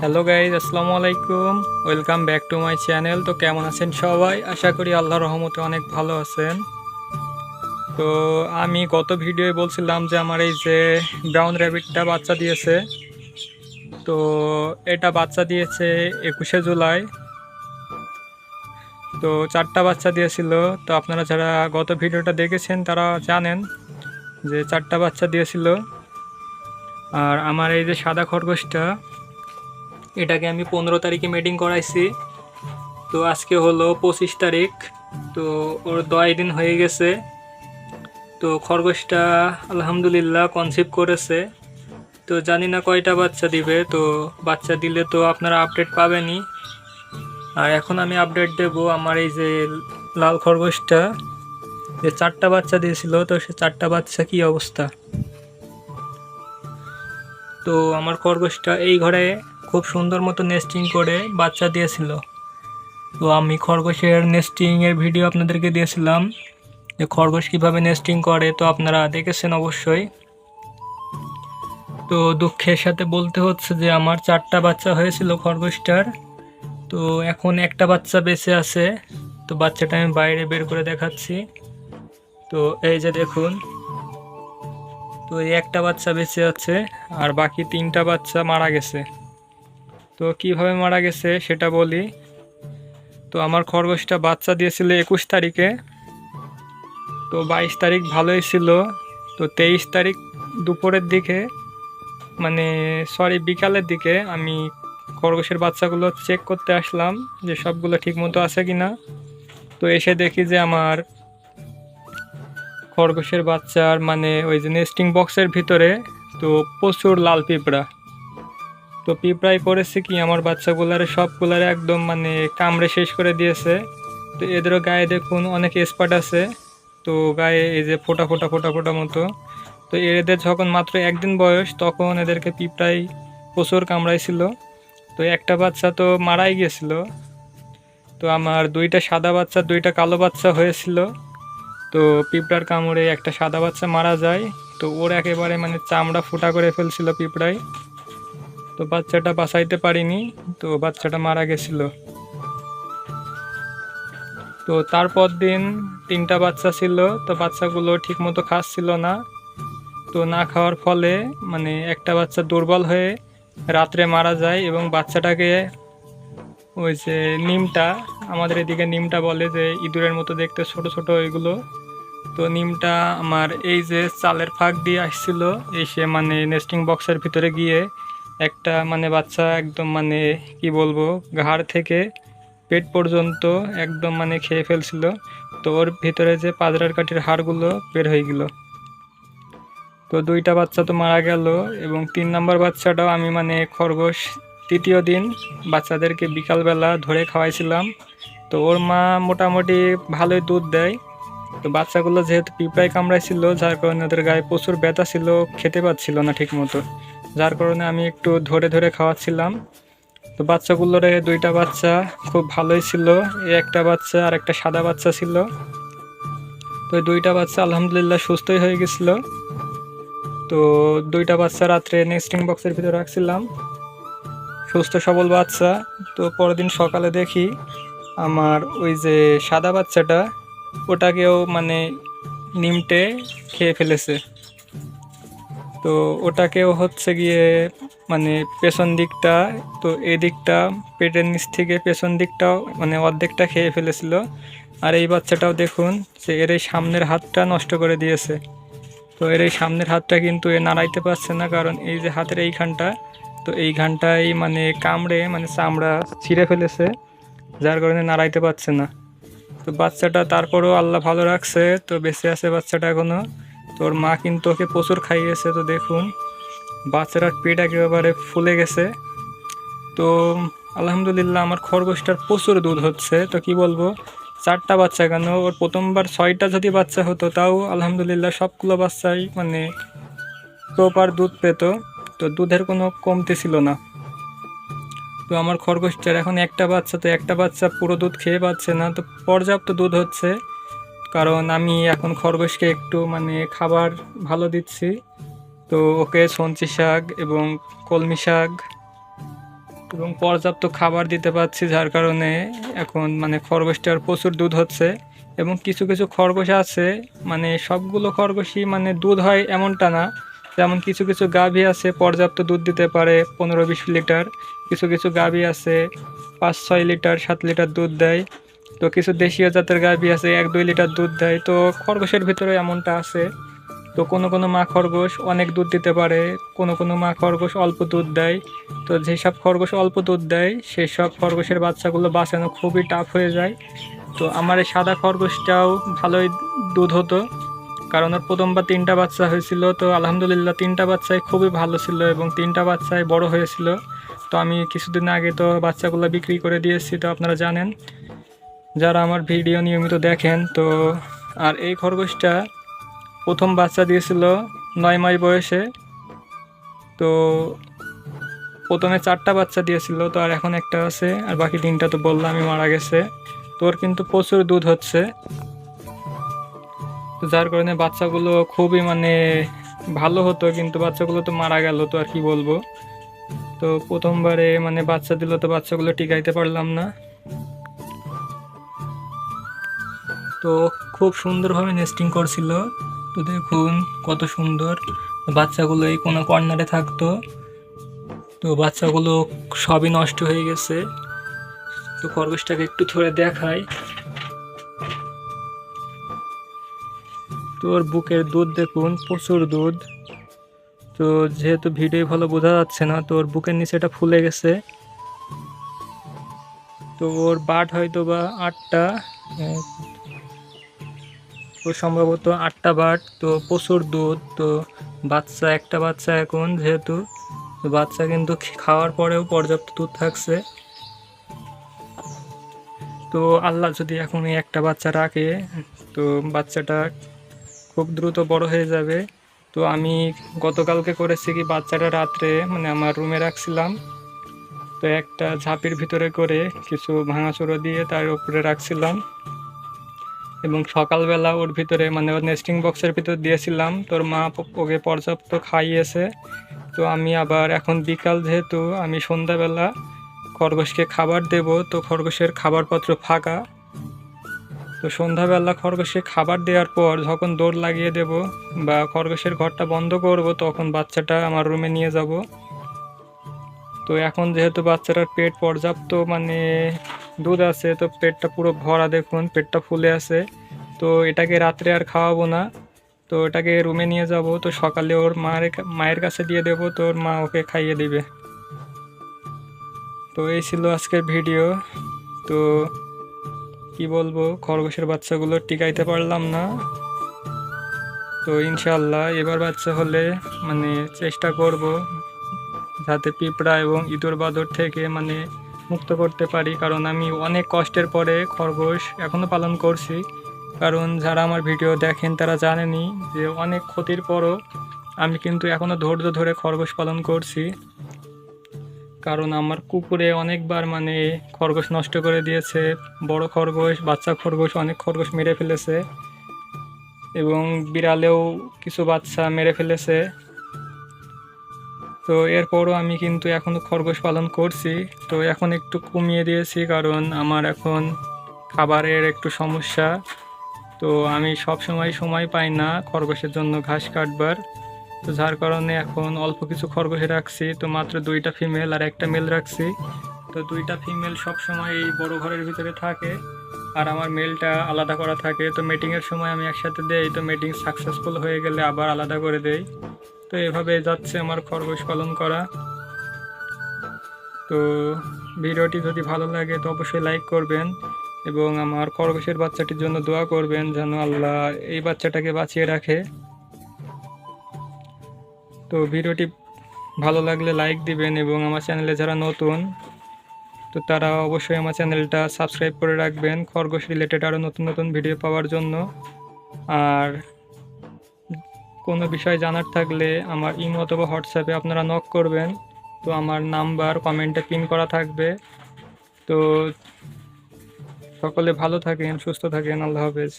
Hello guys, আসসালামু আলাইকুম। Welcome back to my channel. তো কেমন আছেন সবাই? আশা করি আল্লাহর রহমতে অনেক ভালো আছেন। তো আমি গত ভিডিওয়ে বলছিলাম যে আমার এই যে ব্রাউন র্যাবিটটা বাচ্চা দিয়েছে। তো এটা বাচ্চা দিয়েছে 21শে জুলাই। তো 4টা বাচ্চা দিয়েছিল। তো আপনারা যারা গত ভিডিওটা দেখেছেন তারা জানেন যে 4টা বাচ্চা দিয়েছিল। আর আমার এই যে সাদা খরগোশটা, এটাকে আমি 15 তারিখে মেটিং করাইছি। তো আজকে হলো 25 তারিখ। তো ওর 10 দিন হয়ে গেছে। তো খরগোশটা আলহামদুলিল্লাহ কনসিভ করেছে। তো জানি না কয়টা বাচ্চা দিবে। তো বাচ্চা দিলে তো আপনারা আপডেট পাবেনই। আর এখন আমি আপডেট দেব আমার এই যে লাল খরগোশটা যে 4টা বাচ্চা দিয়েছিল, তো সে 4টা বাচ্চা কি অবস্থা। তো আমার খরগোশটা এই ঘরে খুব সুন্দর মতো নেস্টিং করে বাচ্চা দিয়েছিল। তো আমি খরগোশের নেস্টিংয়ের ভিডিও আপনাদেরকে দিয়েছিলাম যে খরগোশ কীভাবে নেস্টিং করে, তো আপনারা দেখেছেন অবশ্যই। তো দুঃখের সাথে বলতে হচ্ছে যে আমার 4টা বাচ্চা হয়েছিল খরগোশটার। তো এখন একটা বাচ্চা বেঁচে আছে। তো বাচ্চাটা আমি বাইরে বের করে দেখাচ্ছি। তো এই যে দেখুন, তো এই একটা বাচ্চা বেঁচে আছে আর বাকি 3টা বাচ্চা মারা গেছে। তো কিভাবে মারা গেছে সেটা বলি। তো আমার খরগোশটা বাচ্চা দিয়েছিল 21 তারিখে। তো 22 তারিখ ভালোই ছিল। তো 23 তারিখ দুপুরের দিকে, মানে বিকালের দিকে আমি খরগোশের বাচ্চাগুলো চেক করতে আসলাম যে সবগুলো ঠিক মতো আছে কি না। তো এসে দেখি যে আমার খরগোশের বাচ্চার মানে ওই যে নেস্টিং বক্সের ভিতরে তো প্রচুর লাল পিঁপড়া। তো পিঁপড়াই করেছে কি আমার বাচ্চাগুলারে সবগুলারে একদম মানে কামড়ে শেষ করে দিয়েছে। তো এদেরও গায়ে দেখুন অনেক স্পট আছে। তো গায়ে এই যে ফোটা ফোটা ফোটা ফোটা মতো। তো এদের যখন মাত্র 1 দিন বয়স তখন এদেরকে পিঁপড়াই প্রচুর কামড়াইছিল। তো একটা বাচ্চা তো মারাই গিয়েছিল। তো আমার 2টা সাদা বাচ্চা 2টা কালো বাচ্চা হয়েছিল। তো পিঁপড়ার কামড়ে একটা সাদা বাচ্চা মারা যায়। তো ওর একেবারে মানে চামড়া ফুটা করে ফেলছিল পিঁপড়াই। তো বাচ্চাটা বাঁচাইতে পারিনি। তো বাচ্চাটা মারা গেছিল। তো তারপর দিন 3টা বাচ্চা ছিল। তো বাচ্চাগুলো ঠিকমতো খাচ্ছিল না। তো না খাওয়ার ফলে মানে একটা বাচ্চা দুর্বল হয়ে রাত্রে মারা যায় এবং বাচ্চাটাকে ওই যে নিমটা, আমাদের এদিকে নিমটা বলে যে ইঁদুরের মতো দেখতে ছোট ছোট ওইগুলো। তো নিমটা আমার এই যে চালের ফাঁক দিয়ে আসছিল, এসে মানে নেস্টিং বক্সের ভিতরে গিয়ে একটা মানে বাচ্চা একদম মানে কি বলবো ঘাড় থেকে পেট পর্যন্ত একদম মানে খেয়ে ফেলছিল। তো ওর ভিতরে যে পাজরার কাঠির হাড়গুলো বের হয়ে গেল। তো 2টা বাচ্চা তো মারা গেল এবং 3 নম্বর বাচ্চাটাও আমি মানে খরগোশ 3য় দিন বাচ্চাদেরকে বিকালবেলা ধরে খাওয়াইছিলাম। তো ওর মা মোটামুটি ভালোই দুধ দেয়। তো বাচ্চাগুলো যেহেতু পিঁপড়ায় কামড়াইছিল যার কারণে ওদের গায়ে প্রচুর ব্যথা ছিল, খেতে পাচ্ছিল না ঠিক মতো, যার কারণে আমি একটু ধরে ধরে খাওয়াচ্ছিলাম। তো বাচ্চাগুলোর 2টা বাচ্চা খুব ভালোই ছিল। একটা বাচ্চা আর একটা সাদা বাচ্চা ছিল। তো 2টা বাচ্চা আলহামদুলিল্লাহ সুস্থই হয়ে গেছিলো। তো 2টা বাচ্চা রাত্রে নেস্টিং বক্সের ভিতরে রাখছিলাম, সুস্থ সবল বাচ্চা। তো পরের দিন সকালে দেখি আমার ওই যে সাদা বাচ্চাটা ওটাকেও মানে নিমটে খেয়ে ফেলেছে। তো ওটাকেও হচ্ছে গিয়ে মানে পেছন দিকটা, তো এদিকটা পেটের নিচ থেকে পেছন দিকটাও মানে অর্ধেকটা খেয়ে ফেলেছিল। আর এই বাচ্চাটাও দেখুন যে এর এই সামনের হাতটা নষ্ট করে দিয়েছে। তো এর এই সামনের হাতটা কিন্তু এ নাড়াইতে পারছে না, কারণ এই যে হাতের এইখানটা, তো এইখানটাই মানে কামড়ে মানে চামড়া ছিঁড়ে ফেলেছে, যার কারণে নাড়াইতে পারছে না। তো বাচ্চাটা তারপরেও আল্লাহ ভালো রাখছে, তো বেঁচে আছে বাচ্চাটা এখনও। তোর মা কিন্তু ওকে প্রচুর খাইয়েছে। তো দেখুন বাচ্চাটার পেট একেবারে ফুলে গেছে। তো আলহামদুলিল্লাহ আমার খরগোশটার প্রচুর দুধ হচ্ছে। তো কি বলবো, 4টা বাচ্চা কেন, ওর প্রথমবার 6টা যদি বাচ্চা হতো তাও আলহামদুলিল্লাহ সবগুলো বাচ্চাই মানে প্রপার দুধ পেত। তো দুধের কোনো কমতি ছিল না। তো আমার খরগোশটার এখন একটা বাচ্চা, তো একটা বাচ্চা পুরো দুধ খেয়ে পাচ্ছে না। তো পর্যাপ্ত দুধ হচ্ছে, কারণ আমি এখন খরগোশকে একটু মানে খাবার ভালো দিচ্ছি। তো ওকে সঞ্চি শাক এবং কলমি শাক এবং পর্যাপ্ত খাবার দিতে পারছি, যার কারণে এখন মানে খরগোশটার প্রচুর দুধ হচ্ছে। এবং কিছু কিছু খরগোশ আছে, মানে সবগুলো খরগোশই মানে দুধ হয় এমনটা না। যেমন কিছু কিছু গাভী আছে পর্যাপ্ত দুধ দিতে পারে 15-20 লিটার, কিছু কিছু গাভী আছে 5-6 লিটার 7 লিটার দুধ দেয়। তো কিছু দেশীয় জাতের গাভী আছে 1-2 লিটার দুধ দেয়। তো খরগোশের ভিতরে এমনটা আছে। তো কোনো কোনো মা খরগোশ অনেক দুধ দিতে পারে, কোনো কোনো মা খরগোশ অল্প দুধ দেয়। তো যেসব খরগোশ অল্প দুধ দেয় সেই সব খরগোশের বাচ্চাগুলো বাঁচানো খুবই টাফ হয়ে যায়। তো আমার এই সাদা খরগোশটাও ভালোই দুধ হতো, কারণ ওর প্রথমবার 3টা বাচ্চা হয়েছিল। তো আলহামদুলিল্লাহ 3টা বাচ্চাই খুবই ভালো ছিল এবং 3টা বাচ্চাই বড় হয়েছিল। তো আমি কিছুদিন আগে তো বাচ্চাগুলো বিক্রি করে দিয়েছি, তো আপনারা জানেন যারা আমার ভিডিও নিয়মিত দেখেন। তো আর এই খরগোশটা প্রথম বাচ্চা দিয়েছিল 9 মাস বয়সে। তো প্রথমে 4টা বাচ্চা দিয়েছিল, তো আর এখন একটা আছে, আর বাকি 3টা তো বললামই মারা গেছে। তো ওর কিন্তু প্রচুর দুধ হচ্ছে, তো যার কারণে বাচ্চাগুলো খুবই মানে ভালো হতো, কিন্তু বাচ্চাগুলো তো মারা গেল, তো আর কি বলবো। তো প্রথমবারে মানে বাচ্চা দিল, তো বাচ্চাগুলো টিকাইতে পারলাম না। তো খুব সুন্দরভাবে নেস্টিং করছিল। তো দেখুন কত সুন্দর বাচ্চাগুলো এই কোনো কর্নারে থাকতো। তো বাচ্চাগুলো সবই নষ্ট হয়ে গেছে। তো খরগোশটাকে একটু ধরে দেখাই। তোর বুকের দুধ দেখুন, প্রচুর দুধ। তো যেহেতু ভিডিও ভালো বোঝা যাচ্ছে না, তো ওর বুকের নিচেটা ফুলে গেছে। তো ওর বাট হয়তো বা 8টা, তো সম্ভবত 8টা বাট। তো প্রচুর দুধ। তো বাচ্চা একটা বাচ্চা এখন যেহেতু, তো বাচ্চা কিন্তু খাওয়ার পরেও পর্যাপ্ত দুধ থাকছে। তো আল্লাহ যদি এখন এই একটা বাচ্চা রাখে, তো বাচ্চাটা খুব দ্রুত বড় হয়ে যাবে। তো আমি গতকালকে করেছি কি, বাচ্চাটা রাত্রে মানে আমার রুমে রাখছিলাম। তো একটা ঝাঁপির ভিতরে করে কিছু ভাঙাচোরা দিয়ে তার উপরে রাখছিলাম, এবং সকালবেলা ওর ভিতরে মানে ওর নেস্টিং বক্সের ভিতর দিয়েছিলাম। তোর মা ওকে পর্যাপ্ত খাইয়েছে। তো আমি আবার এখন বিকাল, যেহেতু আমি সন্ধ্যাবেলা খরগোশকে খাবার দেব, তো খরগোশের খাবারপত্র ফাঁকা। তো সন্ধ্যাবেলা খরগোশকে খাবার দেওয়ার পর যখন দৌড় লাগিয়ে দেব বা খরগোশের ঘরটা বন্ধ করব, তখন বাচ্চাটা আমার রুমে নিয়ে যাব। তো এখন যেহেতু বাচ্চাটার পেট পর্যাপ্ত মানে দুধ আছে, তো পেটটা পুরো ভরা, দেখুন পেটটা ফুলে আছে। তো এটাকে রাত্রে আর খাওয়াবো না, তো এটাকে রুমে নিয়ে যাব। তো সকালে ওর মায়ের কাছে দিয়ে দেবো, তো ওর মা ওকে খাইয়ে দিবে। তো এই ছিল আজকের ভিডিও। তো কি বলবো, খরগোশের বাচ্চাগুলো টিকাইতে পারলাম না। তো ইনশাল্লাহ এবার বাচ্চা হলে মানে চেষ্টা করব যাতে পিঁপড়া এবং ইঁদুর বাদর থেকে মানে মুক্ত করতে পারি, কারণ আমি অনেক কষ্টের পরে খরগোশ এখনও পালন করছি। কারণ যারা আমার ভিডিও দেখেন তারা জানেনই যে অনেক ক্ষতির পরও আমি কিন্তু এখনও ধৈর্য ধরে খরগোশ পালন করছি। কারণ আমার কুকুরে অনেকবার মানে খরগোশ নষ্ট করে দিয়েছে, বড় খরগোশ, বাচ্চা খরগোশ, অনেক খরগোশ মেরে ফেলেছে, এবং বিড়ালেও কিছু বাচ্চা মেরে ফেলেছে। তো এরপরও আমি কিন্তু এখনও খরগোশ পালন করছি। তো এখন একটু কমিয়ে দিয়েছি, কারণ আমার এখন খাবারের একটু সমস্যা। তো আমি সব সময় পাই না খরগোশের জন্য ঘাস কাটবার। তো যার কারণে এখন অল্প কিছু খরগোশ রাখছি। তো মাত্র 2টা ফিমেল আর একটা মেল রাখছি। তো 2টা ফিমেল সবসময় এই বড় ঘরের ভিতরে থাকে, আর আমার মেলটা আলাদা করা থাকে। তো মিটিংয়ের সময় আমি একসাথে দেই, তো মিটিং সাকসেসফুল হয়ে গেলে আবার আলাদা করে দেই। তো এভাবে যাচ্ছে আমার খরগোশ পালন করা। তো ভিডিওটি যদি ভালো লাগে তো অবশ্যই লাইক করবেন, এবং আমার খরগোশের বাচ্চাটির জন্য দোয়া করবেন যেন আল্লাহ এই বাচ্চাটাকে বাঁচিয়ে রাখে। তো ভিডিওটি ভালো লাগলে লাইক দিবেন, এবং আমার চ্যানেলে যারা নতুন তো তারা অবশ্যই আমার চ্যানেলটা সাবস্ক্রাইব করে রাখবেন খরগোশ রিলেটেড আরও নতুন নতুন ভিডিও পাওয়ার জন্য। আর কোনো বিষয় জানার থাকলে আমার ইমো অথবা হোয়াটসঅ্যাপে আপনারা নক করবেন। তো আমার নাম্বার কমেন্টে পিন করা থাকবে। তো সকলে ভালো থাকেন, সুস্থ থাকেন, আল্লাহ হাফেজ।